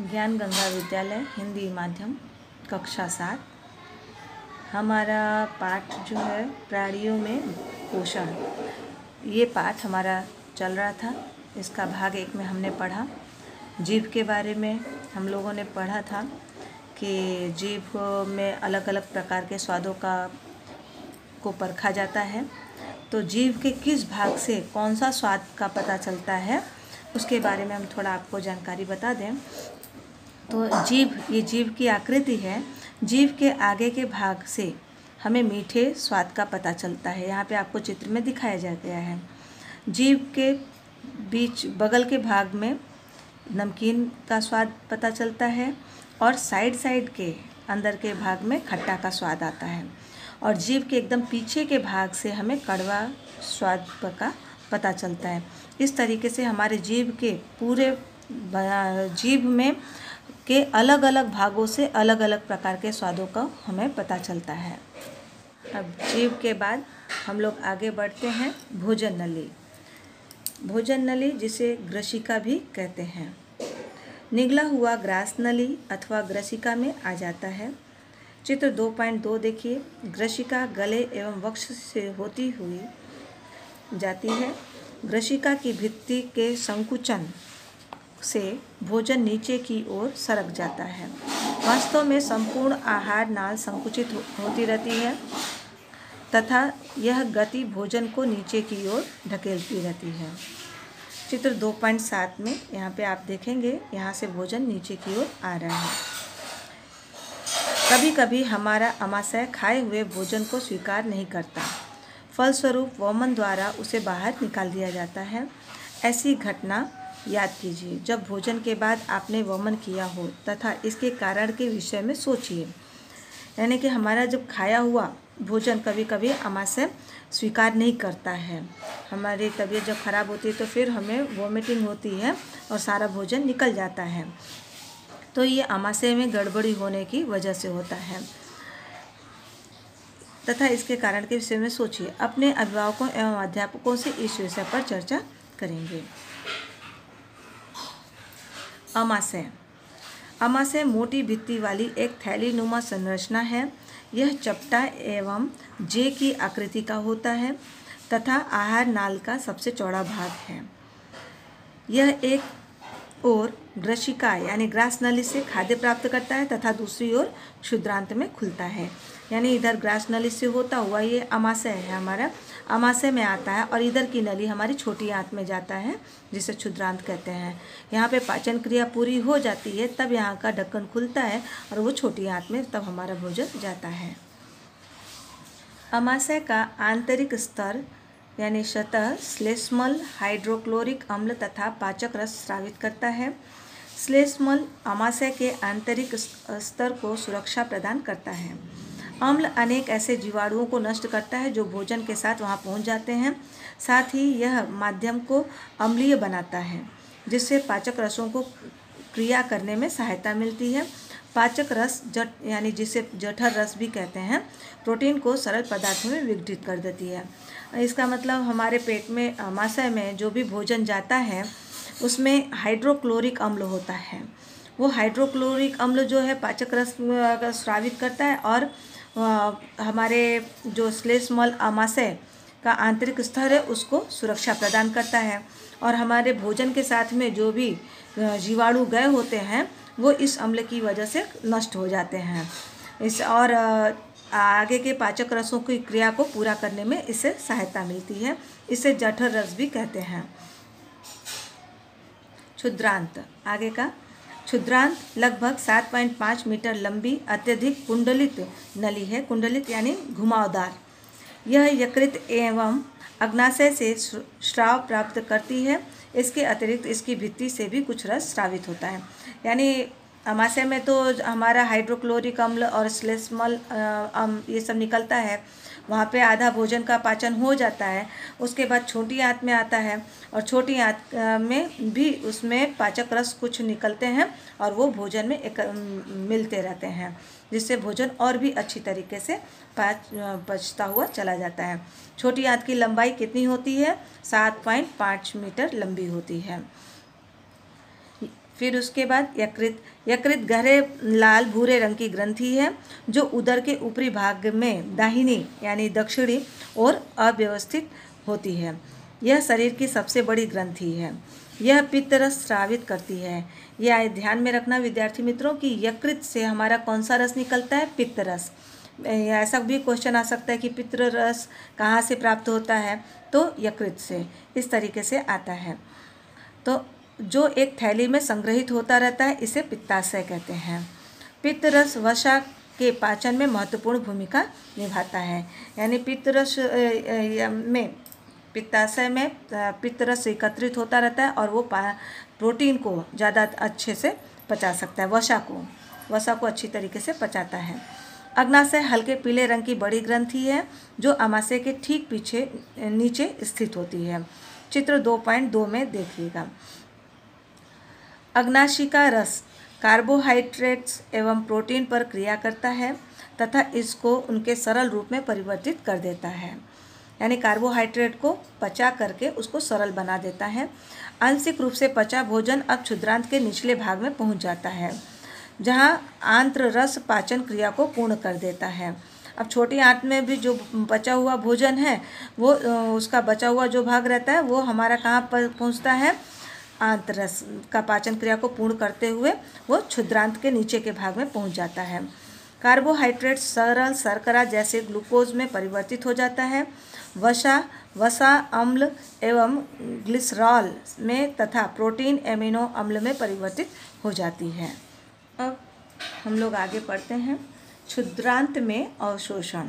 ज्ञान गंगा विद्यालय हिंदी माध्यम कक्षा 7। हमारा पाठ जो है प्राणियों में पोषण, ये पाठ हमारा चल रहा था। इसका भाग 1 में हमने पढ़ा जीभ के बारे में। हम लोगों ने पढ़ा था कि जीभ में अलग अलग प्रकार के स्वादों को परखा जाता है। तो जीभ के किस भाग से कौन सा स्वाद का पता चलता है उसके बारे में हम थोड़ा आपको जानकारी बता दें। तो ये जीभ की आकृति है। जीभ के आगे के भाग से हमें मीठे स्वाद का पता चलता है। यहाँ पे आपको चित्र में दिखाया गया है। जीभ के बीच बगल के भाग में नमकीन का स्वाद पता चलता है और साइड के अंदर के भाग में खट्टा का स्वाद आता है। और जीभ के एकदम पीछे के भाग से हमें कड़वा स्वाद का पता चलता है। इस तरीके से हमारे जीभ के पूरे जीभ में के अलग अलग भागों से अलग अलग प्रकार के स्वादों का हमें पता चलता है। अब जीभ के बाद हम लोग आगे बढ़ते हैं भोजन नली। भोजन नली जिसे ग्रसिका भी कहते हैं, निगला हुआ ग्रास नली अथवा ग्रसिका में आ जाता है। चित्र 2.2 देखिए। ग्रसिका गले एवं वक्ष से होती हुई जाती है। ग्रसिका की भित्ति के संकुचन से भोजन नीचे की ओर सरक जाता है। वास्तव में संपूर्ण आहार नाल संकुचित होती रहती है तथा यह गति भोजन को नीचे की ओर ढकेलती रहती है। चित्र 2.7 में यहाँ पे आप देखेंगे, यहाँ से भोजन नीचे की ओर आ रहा है। कभी कभी हमारा आमाशय खाए हुए भोजन को स्वीकार नहीं करता, फलस्वरूप वोमन द्वारा उसे बाहर निकाल दिया जाता है। ऐसी घटना याद कीजिए जब भोजन के बाद आपने वोमन किया हो तथा इसके कारण के विषय में सोचिए। यानी कि हमारा जब खाया हुआ भोजन कभी कभी आमाशय स्वीकार नहीं करता है। हमारी तबीयत जब खराब होती है तो फिर हमें वोमिटिंग होती है और सारा भोजन निकल जाता है। तो ये आमाशय में गड़बड़ी होने की वजह से होता है तथा इसके कारण के विषय में सोचिए। अपने अभिभावकों एवं अध्यापकों से इस विषय पर चर्चा करेंगे। आमाशय मोटी भित्ति वाली एक थैलीनुमा संरचना है। यह चपटा एवं जे की आकृति का होता है तथा आहार नाल का सबसे चौड़ा भाग है। यह एक ओर ग्रसिका यानी ग्रास नली से खाद्य प्राप्त करता है तथा दूसरी ओर क्षुद्रांत में खुलता है। यानी इधर ग्रास नली से होता हुआ ये आमाशय है, हमारा आमाशय में आता है और इधर की नली हमारी छोटी आंत में जाता है जिसे क्षुद्रांत कहते हैं। यहाँ पे पाचन क्रिया पूरी हो जाती है तब यहाँ का ढक्कन खुलता है और वो छोटी आंत में तब हमारा भोजन जाता है। आमाशय का आंतरिक स्तर यानी सतह श्लेष्मल हाइड्रोक्लोरिक अम्ल तथा पाचक रस स्रावित करता है। श्लेष्मल आमाशय के आंतरिक स्तर को सुरक्षा प्रदान करता है। अम्ल अनेक ऐसे जीवाणुओं को नष्ट करता है जो भोजन के साथ वहां पहुंच जाते हैं। साथ ही यह माध्यम को अम्लीय बनाता है जिससे पाचक रसों को क्रिया करने में सहायता मिलती है। पाचक रस यानी जिसे जठर रस भी कहते हैं, प्रोटीन को सरल पदार्थों में विघटित कर देती है। इसका मतलब हमारे पेट में आमाशय में जो भी भोजन जाता है उसमें हाइड्रोक्लोरिक अम्ल होता है। वो हाइड्रोक्लोरिक अम्ल जो है पाचक रस स्रावित करता है और हमारे जो श्लेष्मल आमाशय का आंतरिक स्तर है उसको सुरक्षा प्रदान करता है। और हमारे भोजन के साथ में जो भी जीवाणु गए होते हैं वो इस अम्ल की वजह से नष्ट हो जाते हैं। इस और आगे के पाचक रसों की क्रिया को पूरा करने में इससे सहायता मिलती है। इसे जठर रस भी कहते हैं। क्षुद्रांत आगे का। क्षुद्रांत लगभग 7.5 मीटर लंबी अत्यधिक कुंडलित नली है। कुंडलित यानी घुमावदार। यह यकृत एवं अग्नाशय से स्राव प्राप्त करती है। इसके अतिरिक्त इसकी भित्ति से भी कुछ रस स्रावित होता है। यानी आमाशय में तो हमारा हाइड्रोक्लोरिक अम्ल और श्लेष्मल ये सब निकलता है। वहाँ पे आधा भोजन का पाचन हो जाता है। उसके बाद छोटी आंत में आता है और छोटी आंत में भी उसमें पाचक रस कुछ निकलते हैं और वो भोजन में मिलते रहते हैं जिससे भोजन और भी अच्छी तरीके से पचता हुआ चला जाता है। छोटी आंत की लंबाई कितनी होती है? 7.5 मीटर लंबी होती है। फिर उसके बाद यकृत। यकृत गहरे लाल भूरे रंग की ग्रंथि है जो उदर के ऊपरी भाग में दाहिनी यानी दक्षिणी और अव्यवस्थित होती है। यह शरीर की सबसे बड़ी ग्रंथि है। यह पित्त रस स्रावित करती है। यह ध्यान में रखना विद्यार्थी मित्रों कि यकृत से हमारा कौन सा रस निकलता है? पित्त रस। ऐसा भी क्वेश्चन आ सकता है कि पित्त रस कहाँ से प्राप्त होता है? तो यकृत से। इस तरीके से आता है। तो जो एक थैली में संग्रहित होता रहता है इसे पित्ताशय कहते हैं। पित्त रस वसा के पाचन में महत्वपूर्ण भूमिका निभाता है। यानी पित्त रस में पित्ताशय में पित्त रस एकत्रित होता रहता है और वो प्रोटीन को ज़्यादा अच्छे से पचा सकता है। वसा को अच्छी तरीके से पचाता है। अग्नाशय हल्के पीले रंग की बड़ी ग्रंथि है जो अमाशय के ठीक पीछे नीचे स्थित होती है। चित्र 2.2 में देखिएगा। अग्नाशिका रस कार्बोहाइड्रेट्स एवं प्रोटीन पर क्रिया करता है तथा इसको उनके सरल रूप में परिवर्तित कर देता है। यानी कार्बोहाइड्रेट को पचा करके उसको सरल बना देता है। आंशिक रूप से पचा भोजन अब क्षुद्रांत के निचले भाग में पहुंच जाता है जहां आंत्र रस पाचन क्रिया को पूर्ण कर देता है। अब छोटी आंत में भी जो बचा हुआ भोजन है वो उसका बचा हुआ जो भाग रहता है वो हमारा कहाँ पर पहुँचता है? आंत्र रस का पाचन क्रिया को पूर्ण करते हुए वो क्षुद्रांत के नीचे के भाग में पहुँच जाता है। कार्बोहाइड्रेट सरल शर्करा जैसे ग्लूकोज में परिवर्तित हो जाता है। वसा अम्ल एवं ग्लिसरॉल में तथा प्रोटीन एमिनो अम्ल में परिवर्तित हो जाती है। अब हम लोग आगे पढ़ते हैं। क्षुद्रांत में अवशोषण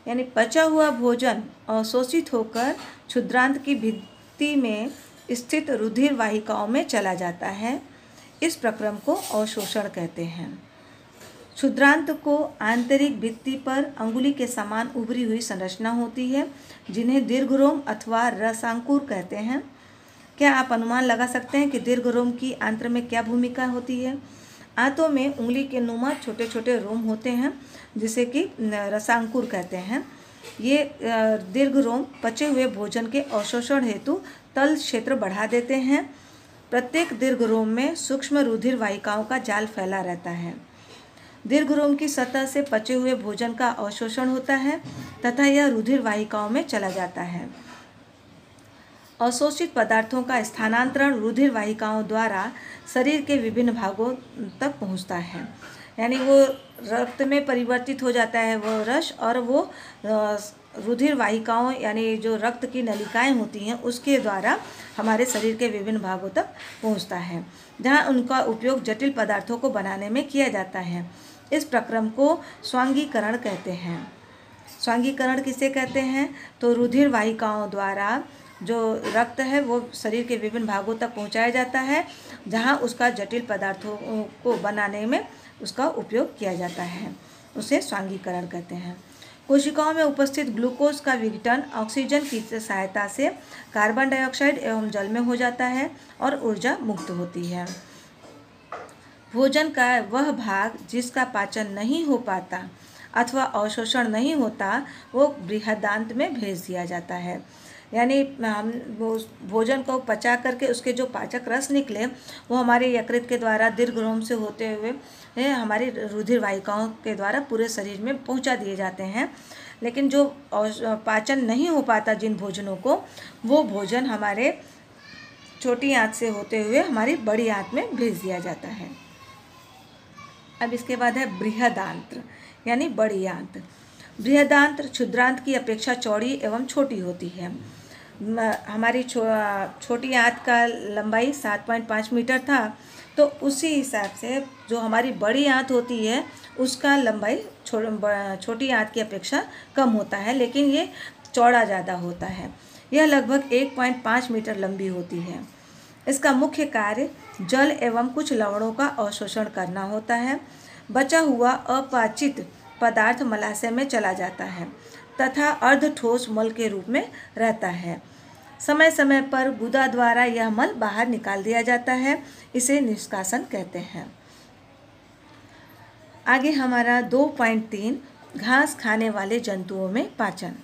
यानी पचा हुआ भोजन अवशोषित होकर क्षुद्रांत की भित्ति में स्थित रुधिर वाहिकाओं में चला जाता है। इस प्रक्रम को अवशोषण कहते हैं। क्षुद्रांत को आंतरिक भित्ति पर अंगुली के समान उभरी हुई संरचना होती है जिन्हें दीर्घरोम अथवा रसांकुर कहते हैं। क्या आप अनुमान लगा सकते हैं कि दीर्घरोम की आंत्र में क्या भूमिका होती है? आंतों में उंगली के नुमा छोटे छोटे रोम होते हैं जिसे कि रसांकुर कहते हैं। ये दीर्घरोम पचे हुए भोजन के अवशोषण हेतु तल क्षेत्र बढ़ा देते हैं। प्रत्येक दीर्घरोम में सूक्ष्म रुधिर वाहिकाओं का जाल फैला रहता है। दीर्घरोम की सतह से पचे हुए भोजन का अवशोषण होता है तथा यह रुधिर वाहिकाओं में चला जाता है। अवशोषित पदार्थों का स्थानांतरण रुधिर वाहिकाओं द्वारा शरीर के विभिन्न भागों तक पहुंचता है। यानी वो रक्त में परिवर्तित हो जाता है वो रस और वो रुधिर वाहिकाओं यानी जो रक्त की नलिकाएं होती हैं उसके द्वारा हमारे शरीर के विभिन्न भागों तक पहुंचता है जहां उनका उपयोग जटिल पदार्थों को बनाने में किया जाता है। इस प्रक्रम को स्वांगीकरण कहते हैं। स्वांगीकरण किसे कहते हैं? तो रुधिर वाहिकाओं द्वारा जो रक्त है वो शरीर के विभिन्न भागों तक पहुंचाया जाता है जहां उसका जटिल पदार्थों को बनाने में उसका उपयोग किया जाता है, उसे स्वांगीकरण कहते हैं। कोशिकाओं में उपस्थित ग्लूकोज का विघटन ऑक्सीजन की सहायता से कार्बन डाइऑक्साइड एवं जल में हो जाता है और ऊर्जा मुक्त होती है। भोजन का वह भाग जिसका पाचन नहीं हो पाता अथवा अवशोषण नहीं होता वो बृहदांत में भेज दिया जाता है। यानी हम भोजन को पचा करके उसके जो पाचक रस निकले वो हमारे यकृत के द्वारा दीर्घरोम से होते हुए हमारी रुधिर वाहिकाओं के द्वारा पूरे शरीर में पहुंचा दिए जाते हैं। लेकिन जो पाचन नहीं हो पाता जिन भोजनों को वो भोजन हमारे छोटी आंत से होते हुए हमारी बड़ी आंत में भेज दिया जाता है। अब इसके बाद है बृहदांत्र यानी बड़ी आंत। बृहदांत्र क्षुद्रांत की अपेक्षा चौड़ी एवं छोटी होती है। हमारी छोटी आंत का लंबाई 7.5 मीटर था तो उसी हिसाब से जो हमारी बड़ी आंत होती है उसका लंबाई छोटी आंत की अपेक्षा कम होता है लेकिन ये चौड़ा ज़्यादा होता है। यह लगभग 1.5 मीटर लंबी होती है। इसका मुख्य कार्य जल एवं कुछ लवणों का अवशोषण करना होता है। बचा हुआ अपाचित पदार्थ मलाशय में चला जाता है तथा अर्ध ठोस मल के रूप में रहता है। समय समय पर गुदा द्वारा यह मल बाहर निकाल दिया जाता है, इसे निष्कासन कहते हैं। आगे हमारा 2.3 घास खाने वाले जंतुओं में पाचन।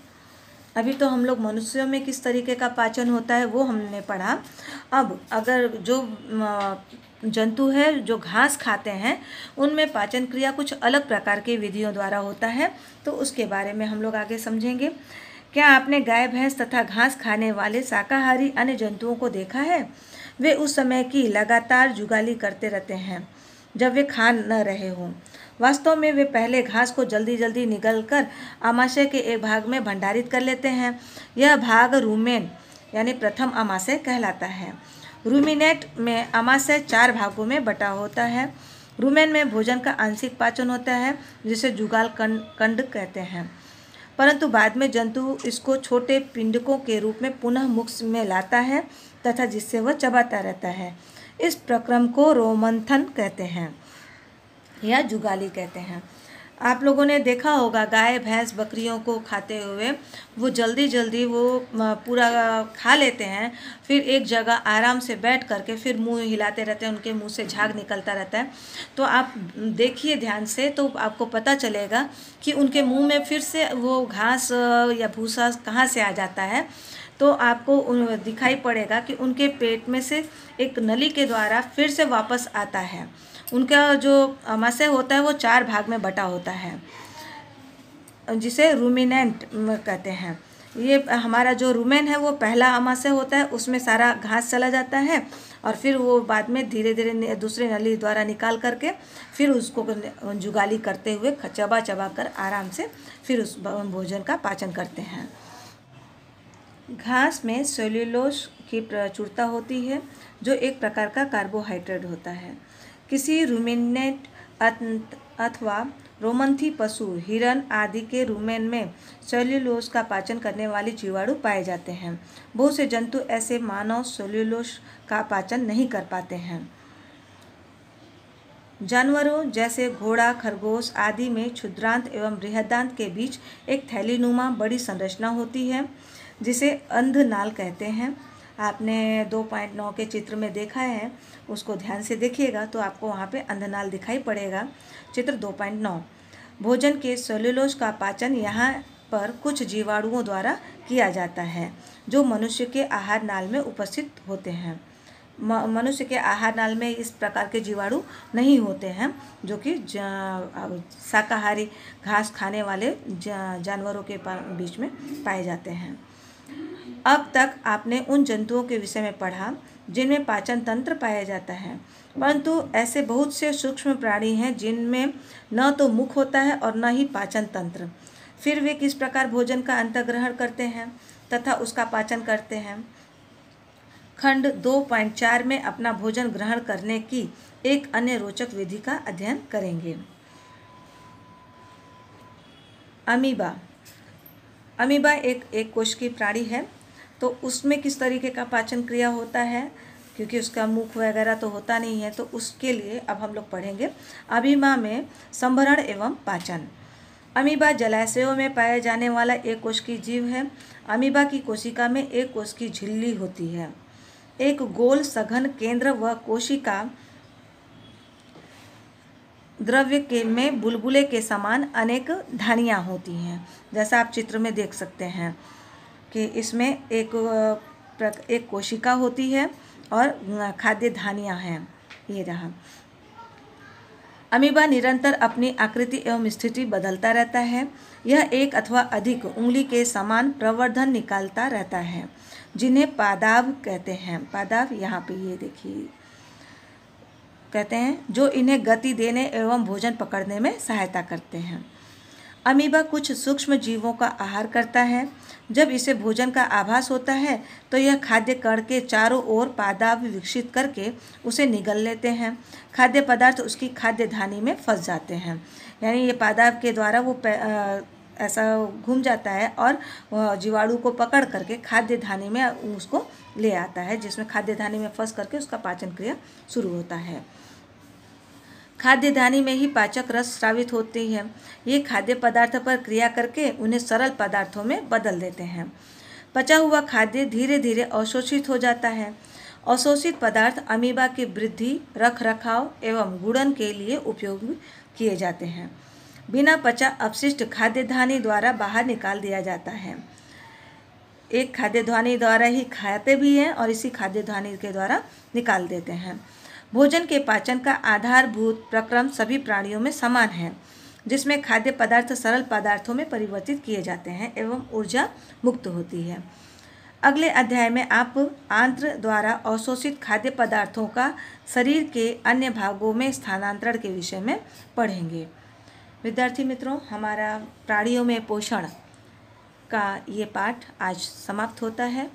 अभी तो हम लोग मनुष्यों में किस तरीके का पाचन होता है वो हमने पढ़ा। अब अगर जो जंतु है जो घास खाते हैं उनमें पाचन क्रिया कुछ अलग प्रकार की विधियों द्वारा होता है, तो उसके बारे में हम लोग आगे समझेंगे। क्या आपने गाय भैंस तथा घास खाने वाले शाकाहारी अन्य जंतुओं को देखा है? वे उस समय की लगातार जुगाली करते रहते हैं जब वे खा न रहे हों। वास्तव में वे पहले घास को जल्दी जल्दी निगलकर आमाशय के एक भाग में भंडारित कर लेते हैं। यह भाग रूमेन यानी प्रथम आमाशय कहलाता है। रूमिनेट में आमाशय 4 भागों में बटा होता है। रूमेन में भोजन का आंशिक पाचन होता है जिसे जुगाल कंड कहते हैं, परंतु बाद में जंतु इसको छोटे पिंडकों के रूप में पुनः मुख में लाता है तथा जिससे वह चबाता रहता है। इस प्रक्रम को रोमंथन कहते हैं या जुगाली कहते हैं। आप लोगों ने देखा होगा गाय भैंस बकरियों को खाते हुए वो जल्दी जल्दी वो पूरा खा लेते हैं, फिर एक जगह आराम से बैठ करके फिर मुंह हिलाते रहते हैं, उनके मुंह से झाग निकलता रहता है। तो आप देखिए ध्यान से तो आपको पता चलेगा कि उनके मुंह में फिर से वो घास या भूसा कहाँ से आ जाता है। तो आपको दिखाई पड़ेगा कि उनके पेट में से एक नली के द्वारा फिर से वापस आता है। उनका जो आमाशय होता है वो 4 भाग में बटा होता है जिसे रूमिनेंट कहते हैं। ये हमारा जो रूमेन है वो पहला आमाशय होता है, उसमें सारा घास चला जाता है और फिर वो बाद में धीरे धीरे दूसरे नली द्वारा निकाल करके फिर उसको जुगाली करते हुए चबा चबा कर आराम से फिर उस भोजन का पाचन करते हैं। घास में सेल्यूलोज की प्रचुरता होती है जो एक प्रकार का कार्बोहाइड्रेट होता है। किसी रूमिनेट अथवा रोमंथी पशु हिरन आदि के रूमेन में सेल्यूलोज का पाचन करने वाले जीवाणु पाए जाते हैं। बहुत से जंतु ऐसे मानव सेल्यूलोज का पाचन नहीं कर पाते हैं। जानवरों जैसे घोड़ा खरगोश आदि में क्षुद्रांत एवं बृहदांत के बीच एक थैलीनुमा बड़ी संरचना होती है जिसे अंधनाल कहते हैं। आपने 2.9 के चित्र में देखा है, उसको ध्यान से देखिएगा तो आपको वहाँ पे अंधनाल दिखाई पड़ेगा। चित्र 2.9। भोजन के सेल्यूलोज का पाचन यहाँ पर कुछ जीवाणुओं द्वारा किया जाता है जो मनुष्य के आहार नाल में उपस्थित होते हैं। मनुष्य के आहार नाल में इस प्रकार के जीवाणु नहीं होते हैं जो कि शाकाहारी घास खाने वाले जानवरों के बीच में पाए जाते हैं। अब तक आपने उन जंतुओं के विषय में पढ़ा जिनमें पाचन तंत्र पाया जाता है, परंतु ऐसे बहुत से सूक्ष्म प्राणी हैं जिनमें न तो मुख होता है और न ही पाचन तंत्र। फिर वे किस प्रकार भोजन का अंतर्ग्रहण करते हैं तथा उसका पाचन करते हैं। खंड 2.4 में अपना भोजन ग्रहण करने की एक अन्य रोचक विधि का अध्ययन करेंगे। अमीबा। अमीबा एक कोश की प्राणी है, तो उसमें किस तरीके का पाचन क्रिया होता है, क्योंकि उसका मुख वगैरह तो होता नहीं है, तो उसके लिए अब हम लोग पढ़ेंगे अमीबा में संभरण एवं पाचन। अमीबा जलाशयों में पाया जाने वाला एक कोश की जीव है। अमीबा की कोशिका में एक कोश की झिल्ली होती है। एक गोल सघन केंद्र व कोशिका द्रव्य के में बुलबुले के समान अनेक धानियाँ होती हैं, जैसा आप चित्र में देख सकते हैं कि इसमें एक कोशिका होती है और खाद्य धानियाँ हैं। ये रहा। अमीबा निरंतर अपनी आकृति एवं स्थिति बदलता रहता है। यह एक अथवा अधिक उंगली के समान प्रवर्धन निकालता रहता है जिन्हें पादाव कहते हैं। पादाव यहाँ पे ये देखिए कहते हैं, जो इन्हें गति देने एवं भोजन पकड़ने में सहायता करते हैं। अमीबा कुछ सूक्ष्म जीवों का आहार करता है। जब इसे भोजन का आभास होता है तो यह खाद्य कण के चारों ओर पादाव विकसित करके उसे निगल लेते हैं। खाद्य पदार्थ उसकी खाद्य धानी में फंस जाते हैं, यानी ये पादाव के द्वारा वो ऐसा घूम जाता है और जीवाणु को पकड़ करके खाद्य धानी में उसको ले आता है, जिसमें खाद्य धानी में फंस करके उसका पाचन क्रिया शुरू होता है। खाद्य धानी में ही पाचक रस स्रावित होती है। ये खाद्य पदार्थ पर क्रिया करके उन्हें सरल पदार्थों में बदल देते हैं। पचा हुआ खाद्य धीरे धीरे अवशोषित हो जाता है। अवशोषित पदार्थ अमीबा की वृद्धि, रख रखाव एवं गुणन के लिए उपयोग किए जाते हैं। बिना पचा अपशिष्ट खाद्य धानी द्वारा बाहर निकाल दिया जाता है। एक खाद्य ध्वनि द्वारा ही खाते भी हैं और इसी खाद्य ध्वनि के द्वारा निकाल देते हैं। भोजन के पाचन का आधारभूत प्रक्रम सभी प्राणियों में समान है, जिसमें खाद्य पदार्थ सरल पदार्थों में परिवर्तित किए जाते हैं एवं ऊर्जा मुक्त होती है। अगले अध्याय में आप आंत्र द्वारा अवशोषित खाद्य पदार्थों का शरीर के अन्य भागों में स्थानांतरण के विषय में पढ़ेंगे। विद्यार्थी मित्रों, हमारा प्राणियों में पोषण का ये पाठ आज समाप्त होता है।